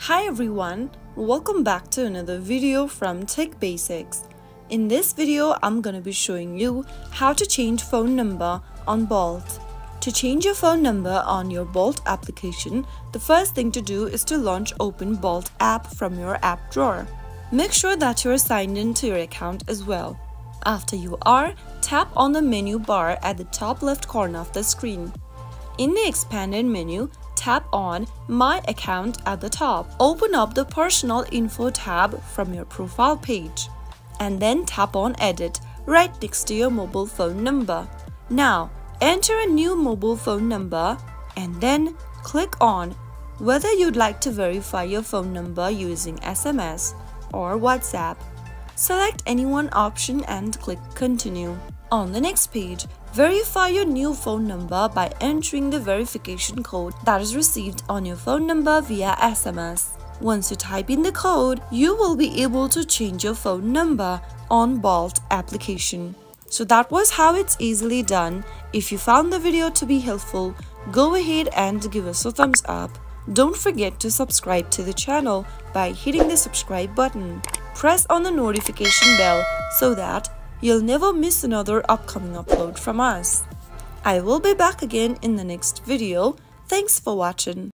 Hi everyone, welcome back to another video from Tech Basics. In this video, I'm gonna be showing you how to change phone number on Bolt. To change your phone number on your Bolt application, the first thing to do is to launch Open Bolt app from your app drawer. Make sure that you're signed in to your account as well. After you are, tap on the menu bar at the top left corner of the screen. In the expanded menu, tap on My Account at the top. Open up the Personal Info tab from your profile page and then tap on Edit right next to your mobile phone number. Now, enter a new mobile phone number and then click on whether you'd like to verify your phone number using SMS or WhatsApp. Select any one option and click Continue. On the next page, verify your new phone number by entering the verification code that is received on your phone number via SMS. Once you type in the code, you will be able to change your phone number on Bolt application. So that was how it's easily done. If you found the video to be helpful, go ahead and give us a thumbs up. Don't forget to subscribe to the channel by hitting the subscribe button. Press on the notification bell so that you'll never miss another upcoming upload from us. I will be back again in the next video. Thanks for watching.